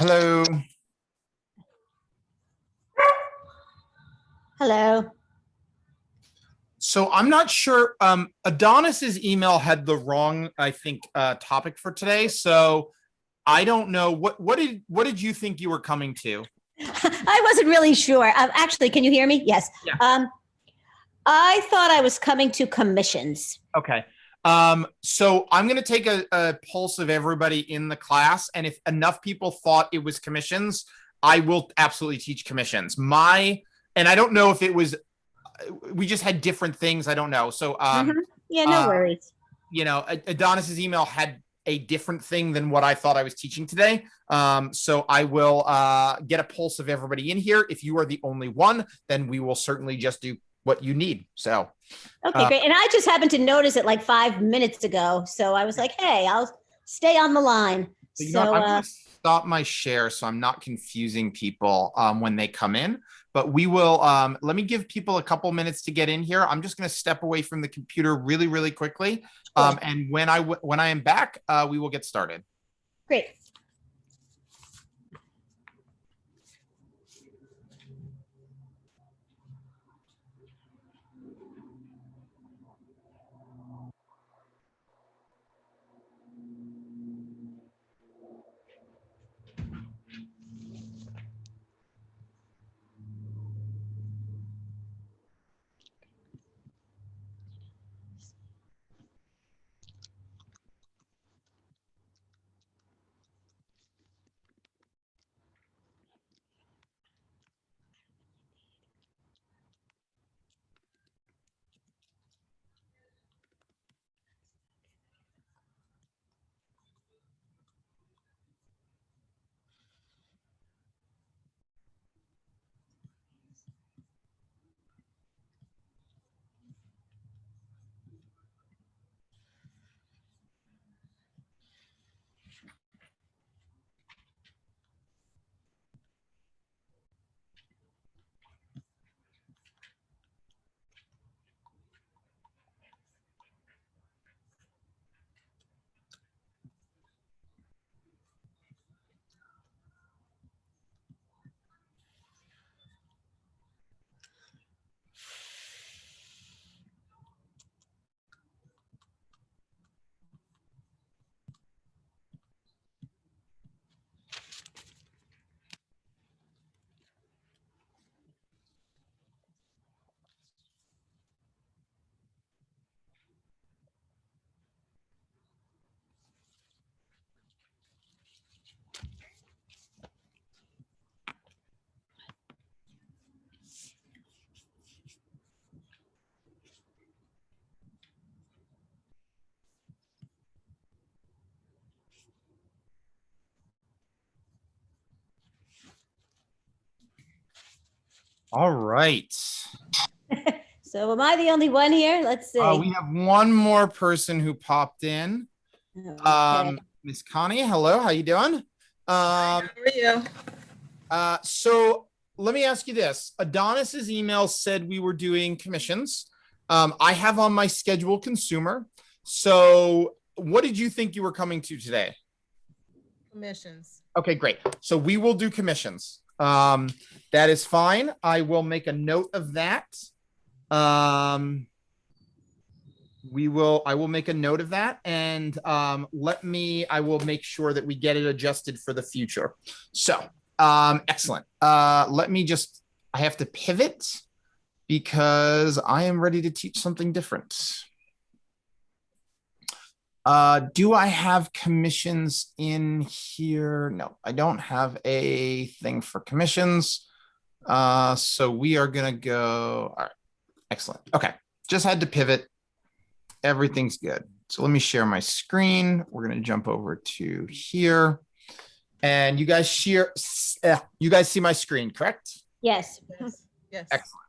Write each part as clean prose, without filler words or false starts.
Hello. Hello. So I'm not sure. Adonis's email had the wrong, I think, topic for today. So I don't know what did you think you were coming to? I wasn't really sure. Actually, can you hear me? Yes. Yeah. I thought I was coming to commissions. Okay. So I'm going to take a pulse of everybody in the class, and if enough people thought it was commissions, I will absolutely teach commissions. And I don't know if it was, we just had different things. I don't know. So, Yeah, no worries. Adonis's email had a different thing than what I thought I was teaching today. So I will get a pulse of everybody in here. If you are the only one, then we will certainly just do what you need. So, okay, great. And I just happened to notice it like 5 minutes ago. So I was like, hey, I'll stay on the line. I'm going to stop my share so I'm not confusing people when they come in. But we will, let me give people a couple minutes to get in here. I'm just going to step away from the computer really, really quickly. Sure. And when I am back, we will get started. Great. All right. So am I the only one here? Let's see. We have one more person who popped in. Okay. Miss Connie, hello. How you doing? How are you? So let me ask you this. Adonis's email said we were doing commissions. I have on my schedule consumer. So what did you think you were coming to today? Commissions. Okay, great. So we will do commissions. That is fine. I will make a note of that. I will make a note of that, and I will make sure that we get it adjusted for the future. So, excellent. I have to pivot because I am ready to teach something different. Do I have commissions in here? No, I don't have a thing for commissions. So we are going to go. All right. Excellent. Okay. Just had to pivot. Everything's good. So let me share my screen. We're going to jump over to here. And you guys see my screen, correct? Yes. Yes. Excellent.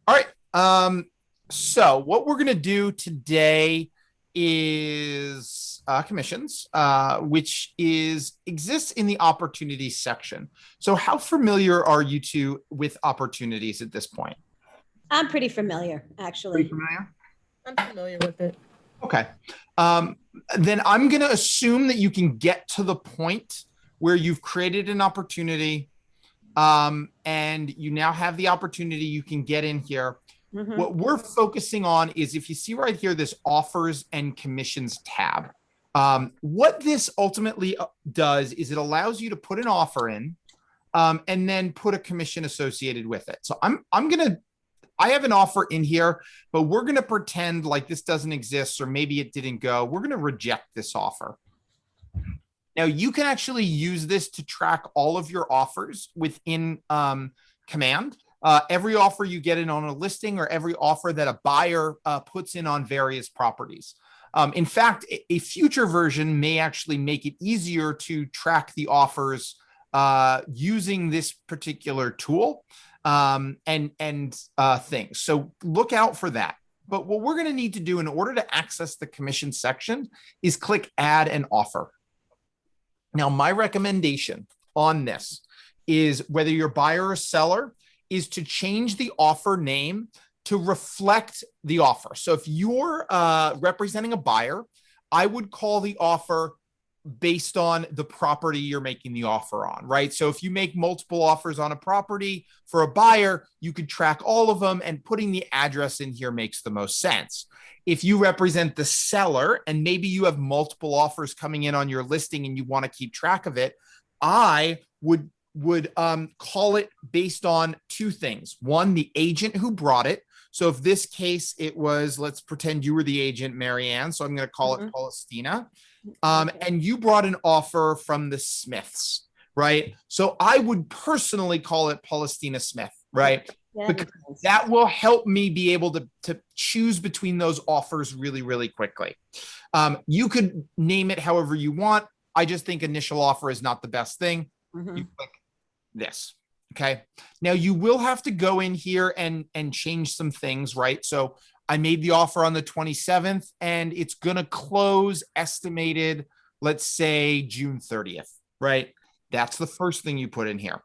All right. So what we're going to do today is commissions, which exists in the opportunities section. So how familiar are you two with opportunities at this point? I'm pretty familiar, actually. Pretty familiar? I'm familiar with it. Okay. Then I'm going to assume that you can get to the point where you've created an opportunity, and you now have the opportunity. You can get in here. Mhm. What we're focusing on is, if you see right here, this offers and commissions tab. What this ultimately does is it allows you to put an offer in, and then put a commission associated with it. So I have an offer in here, but we're going to pretend like this doesn't exist, or maybe it didn't go. We're going to reject this offer. Now, you can actually use this to track all of your offers within Command. Every offer you get in on a listing, or every offer that a buyer puts in on various properties. In fact, a future version may actually make it easier to track the offers using this particular tool and things. So look out for that. But what we're going to need to do in order to access the commission section is click Add an Offer. Now, my recommendation on this is, whether you're buyer or seller, is to change the offer name to reflect the offer. So if you're representing a buyer, I would call the offer based on the property you're making the offer on, right? So if you make multiple offers on a property for a buyer, you could track all of them, and putting the address in here makes the most sense. If you represent the seller, and maybe you have multiple offers coming in on your listing and you want to keep track of it, I would call it based on two things. One, the agent who brought it. So if this case, it was, let's pretend you were the agent, Marianne. So I'm going to call it Palestina. And you brought an offer from the Smiths, right? So I would personally call it Palestina Smith, right? Because that will help me be able to choose between those offers really, really quickly. You could name it however you want. I just think initial offer is not the best thing. You click this. Okay. Now you will have to go in here and change some things, right? So I made the offer on the 27th, and it's going to close estimated, let's say June 30th, right? That's the first thing you put in here.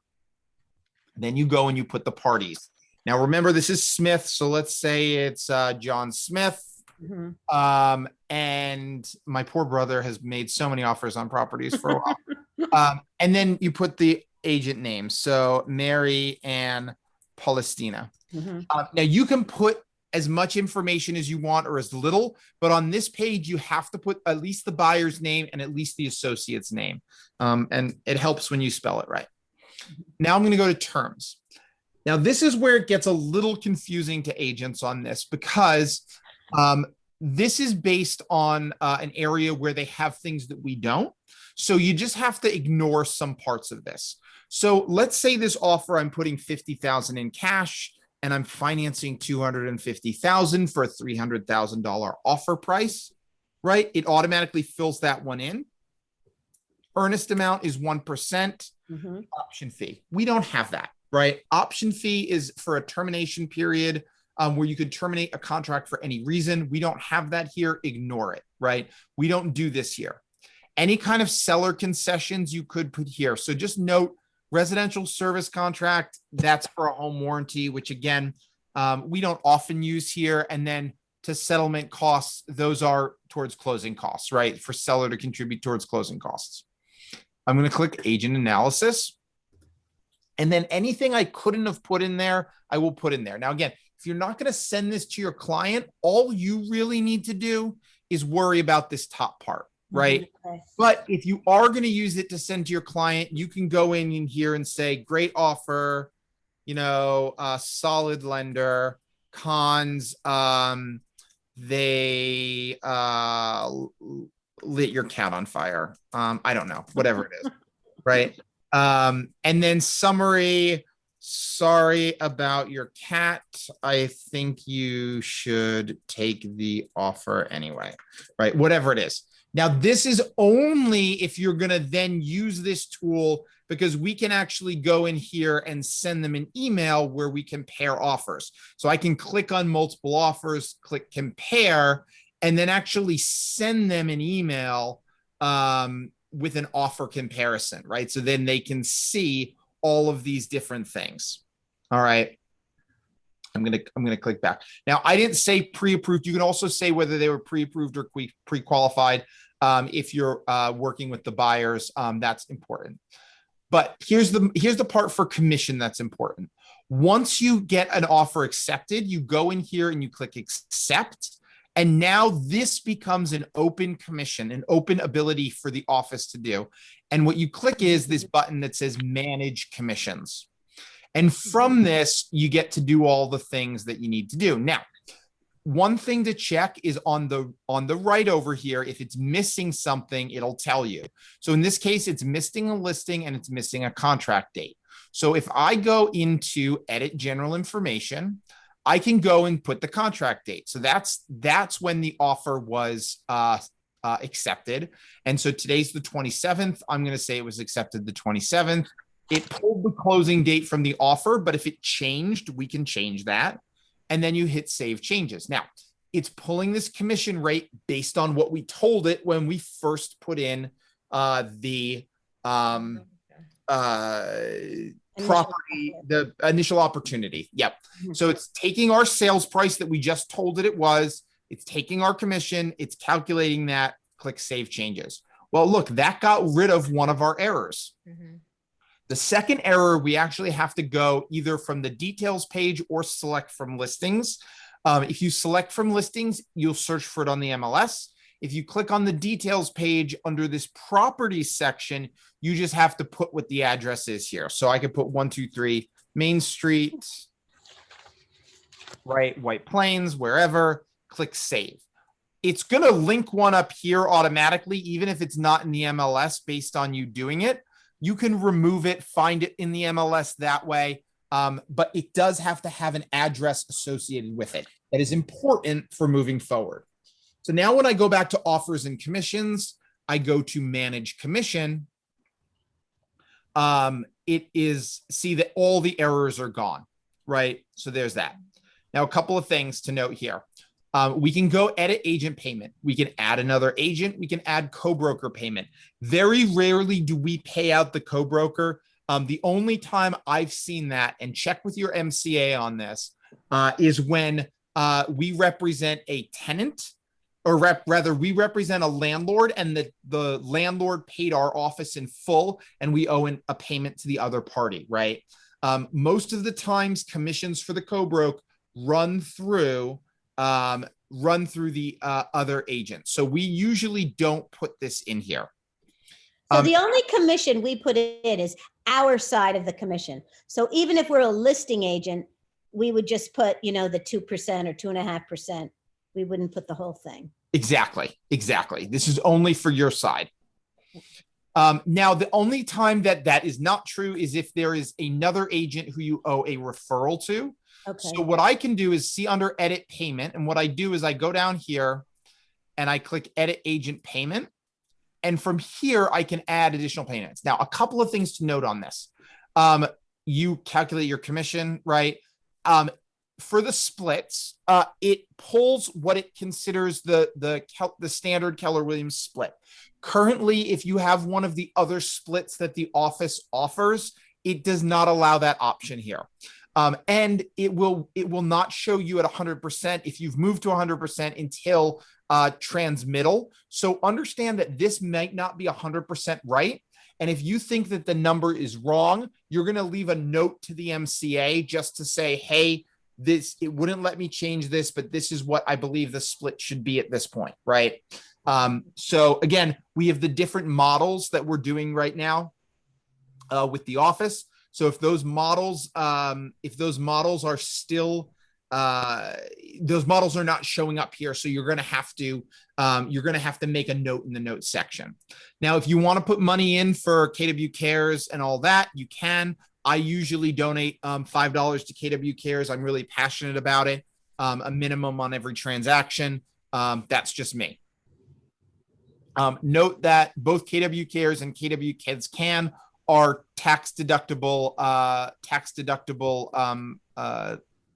Then you go and you put the parties. Now, remember, this is Smith. So let's say it's John Smith. And my poor brother has made so many offers on properties for a while. And then you put the agent name. So Mary Ann Palestina. Now you can put as much information as you want, or as little, but on this page, you have to put at least the buyer's name and at least the associate's name. And it helps when you spell it right. Now I'm going to go to terms. Now, this is where it gets a little confusing to agents on this, because this is based on an area where they have things that we don't. So you just have to ignore some parts of this. So let's say this offer, I'm putting $50,000 in cash, and I'm financing $250,000 for a $300,000 offer price, right? It automatically fills that one in. Earnest amount is 1%. Option fee. We don't have that, right? Option fee is for a termination period where you could terminate a contract for any reason. We don't have that here. Ignore it, right? We don't do this here. Any kind of seller concessions you could put here. So just note, residential service contract, that's for a home warranty, which again, we don't often use here. And then to settlement costs, those are towards closing costs, right? For seller to contribute towards closing costs. I'm going to click agent analysis. And then anything I couldn't have put in there, I will put in there. Now, again, if you're not going to send this to your client, all you really need to do is worry about this top part, right? But if you are going to use it to send to your client, you can go in here and say, great offer, solid lender, cons, they lit your cat on fire. I don't know, whatever it is, right? And then summary, sorry about your cat. I think you should take the offer anyway, right? Whatever it is. Now, this is only if you're going to then use this tool, because we can actually go in here and send them an email where we compare offers. So I can click on multiple offers, click compare, and then actually send them an email with an offer comparison, right? So then they can see all of these different things. All right. I'm gonna click back. Now, I didn't say pre-approved. You can also say whether they were pre-approved or pre-qualified. If you're working with the buyers, that's important. But here's the part for commission that's important. Once you get an offer accepted, you go in here and you click accept. And now this becomes an open commission, an open ability for the office to do. And what you click is this button that says manage commissions. And from this, you get to do all the things that you need to do. Now, one thing to check is on the right over here. If it's missing something, it'll tell you. So in this case, it's missing a listing and it's missing a contract date. So if I go into edit general information, I can go and put the contract date. So that's when the offer was accepted. And so today's the 27th. I'm going to say it was accepted the 27th. It pulled the closing date from the offer, but if it changed, we can change that. And then you hit save changes. Now, it's pulling this commission rate based on what we told it when we first put in the property, the initial opportunity. Yep. So it's taking our sales price that we just told it was, it's taking our commission, it's calculating that, click save changes. Well, look, that got rid of one of our errors. The second error, we actually have to go either from the details page or select from listings. If you select from listings, you'll search for it on the MLS. If you click on the details page under this property section, you just have to put what the address is here. So I could put 123 Main Street, right? White Plains, wherever, click save. It's going to link one up here automatically, even if it's not in the MLS based on you doing it. You can remove it, find it in the MLS that way, but it does have to have an address associated with it. That is important for moving forward. So now when I go back to offers and commissions, I go to manage commission. It is, see that all the errors are gone, right? So there's that. Now, a couple of things to note here. We can go edit agent payment. We can add another agent. We can add co-broker payment. Very rarely do we pay out the co-broker. The only time I've seen that, and check with your MCA on this, is when we represent a tenant, or rather we represent a landlord and the landlord paid our office in full and we owe a payment to the other party, right? Most of the times commissions for the co-broke run through the other agent. So we usually don't put this in here. So the only commission we put in is our side of the commission. So even if we're a listing agent, we would just put, the 2% or 2.5%. We wouldn't put the whole thing. Exactly. This is only for your side. Now, the only time that is not true is if there is another agent who you owe a referral to. Okay. So what I can do is see under edit payment. And what I do is I go down here and I click edit agent payment. And from here, I can add additional payments. Now, a couple of things to note on this. You calculate your commission, right? For the splits, it pulls what it considers the standard Keller Williams split. Currently, if you have one of the other splits that the office offers, it does not allow that option here. And it will not show you at 100% if you've moved to 100% until transmittal. So understand that this might not be 100% right. And if you think that the number is wrong, you're going to leave a note to the MCA just to say, hey, it wouldn't let me change this, but this is what I believe the split should be at this point, right? So again, we have the different models that we're doing right now with the office. So if those models are still, those models are not showing up here. So you're going to have to make a note in the notes section. Now, if you want to put money in for KW Cares and all that, you can. I usually donate $5 to KW Cares. I'm really passionate about it. A minimum on every transaction. That's just me. Note that both KW Cares and KW Kids Can are tax deductible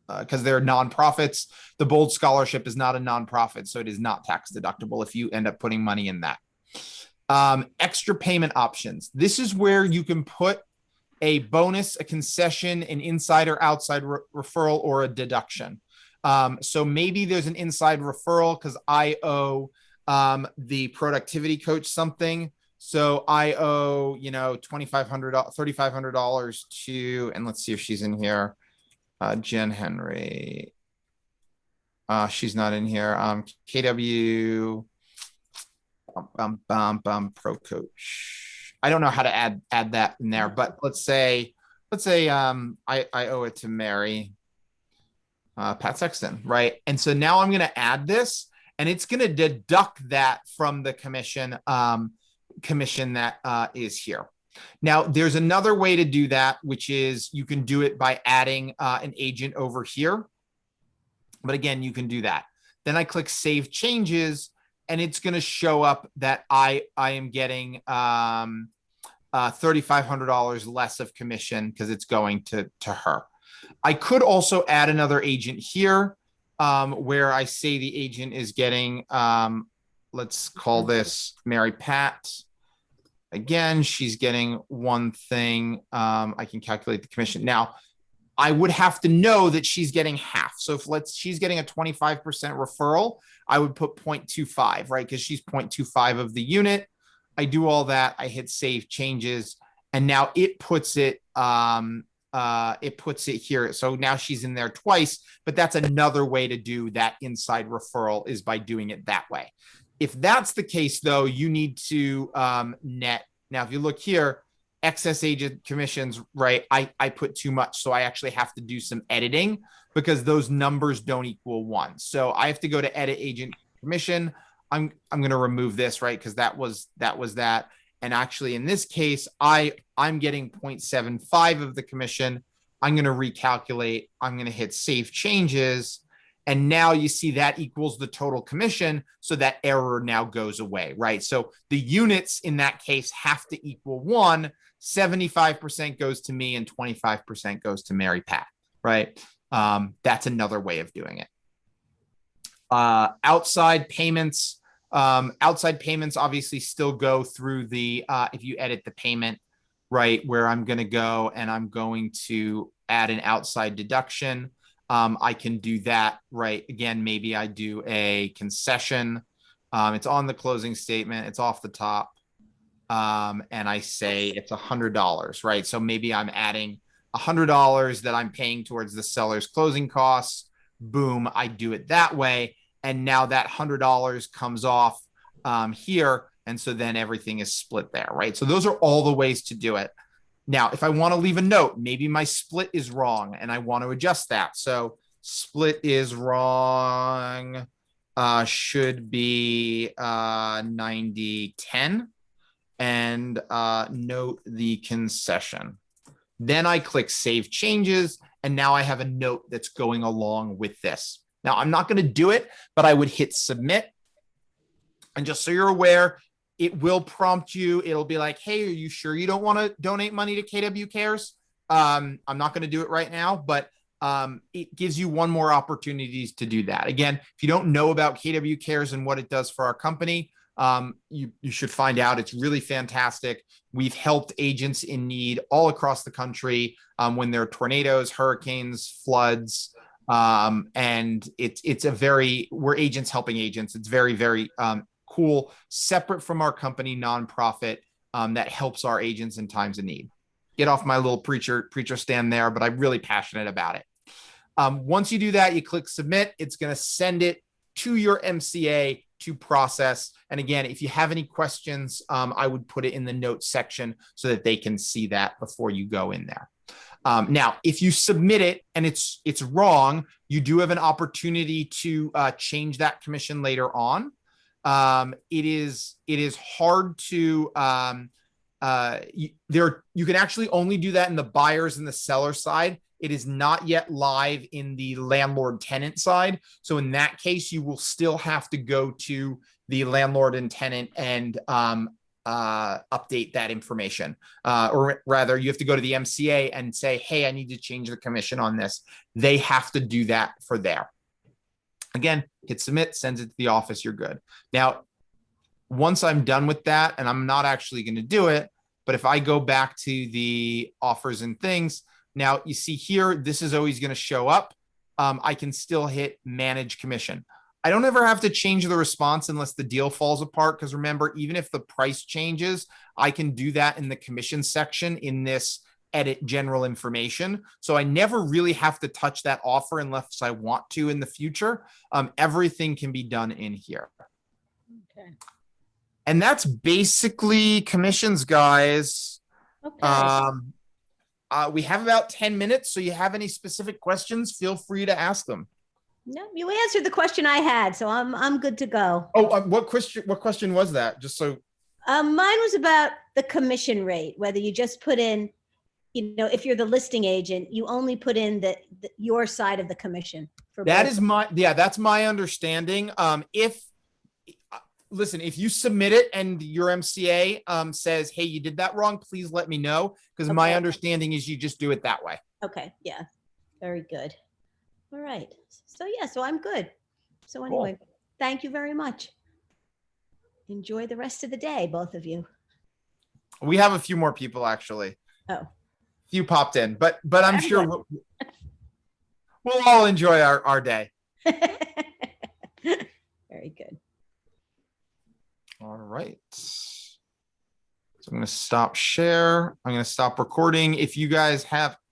because they're nonprofits. The Bold Scholarship is not a nonprofit, so it is not tax deductible if you end up putting money in that. Extra payment options. This is where you can put a bonus, a concession, an inside or outside referral, or a deduction. So maybe there's an inside referral because I owe the productivity coach something. So I owe, $2,500, $3,500 to, and let's see if she's in here. Jen Henry. She's not in here. KW pro coach. I don't know how to add that in there, but let's say I owe it to Mary Pat Sexton, right? And so now I'm going to add this, and it's going to deduct that from the commission that is here. Now, there's another way to do that, which is you can do it by adding an agent over here. But again, you can do that. Then I click Save Changes, and it's going to show up that I am getting $3,500 less of commission because it's going to her. I could also add another agent here where I say the agent is getting, let's call this Mary Pat. Again, she's getting one thing. I can calculate the commission. Now, I would have to know that she's getting half. So if she's getting a 25% referral, I would put 0.25, right? Because she's 0.25 of the unit. I do all that. I hit Save Changes, and now it puts it here. So now she's in there twice, but that's another way to do that inside referral, is by doing it that way. If that's the case, though, you need to net. Now, if you look here, excess agent commissions, right? I put too much, so I actually have to do some editing because those numbers don't equal 1. So I have to go to edit agent commission. I'm going to remove this, right? Because that was that. And actually, in this case, I'm getting 0.75 of the commission. I'm going to recalculate. I'm going to hit Save Changes. And now you see that equals the total commission. So that error now goes away, right? So the units in that case have to equal 1. 75% goes to me and 25% goes to Mary Pat, right? That's another way of doing it. Outside payments obviously still go through the, if you edit the payment, right, where I'm going to go and I'm going to add an outside deduction. I can do that, right? Again, maybe I do a concession. It's on the closing statement. It's off the top. And I say it's $100, right? So maybe I'm adding $100 that I'm paying towards the seller's closing costs. Boom, I do it that way. And now that $100 comes off here. And so then everything is split there, right? So those are all the ways to do it. Now, if I want to leave a note, maybe my split is wrong and I want to adjust that. So split is wrong, should be 90-10, and note the concession. Then I click Save Changes, and now I have a note that's going along with this. Now, I'm not going to do it, but I would hit Submit. And just so you're aware, it will prompt you. It'll be like, hey, are you sure you don't want to donate money to KW Cares? I'm not going to do it right now, but it gives you one more opportunity to do that. Again, if you don't know about KW Cares and what it does for our company, you should find out. It's really fantastic. We've helped agents in need all across the country when there are tornadoes, hurricanes, floods, and we're agents helping agents. It's very, very cool, separate from our company, nonprofit that helps our agents in times of need. Get off my little preacher stand there, but I'm really passionate about it. Once you do that, you click Submit. It's going to send it to your MCA to process. And again, if you have any questions, I would put it in the notes section so that they can see that before you go in there. Now, if you submit it and it's wrong, you do have an opportunity to change that commission later on. It is hard to you can actually only do that in the buyers and the seller side. It is not yet live in the landlord tenant side. So in that case, you will still have to go to the landlord and tenant and update that information. Or rather, you have to go to the MCA and say, hey, I need to change the commission on this. They have to do that for there. Again, hit submit, sends it to the office, you're good. Now, once I'm done with that, and I'm not actually going to do it, but if I go back to the offers and things, now you see here, this is always going to show up. I can still hit manage commission. I don't ever have to change the response unless the deal falls apart. Because remember, even if the price changes, I can do that in the commission section in this edit general information. So I never really have to touch that offer unless I want to in the future. Everything can be done in here. Okay. And that's basically commissions, guys. Okay. We have about 10 minutes. So you have any specific questions, feel free to ask them. No, you answered the question I had, so I'm good to go. Oh, what question was that? Just so. Mine was about the commission rate, whether you just put in, if you're the listing agent, you only put in your side of the commission. That's my understanding. Listen, if you submit it and your MCA says, hey, you did that wrong, please let me know. Because my understanding is you just do it that way. Okay. Yeah. Very good. All right. So I'm good. So anyway, Thank you very much. Enjoy the rest of the day, both of you. We have a few more people actually. Oh. Few popped in, but I'm sure we'll all enjoy our day. Very good. All right. So I'm going to stop share. I'm going to stop recording. If you guys have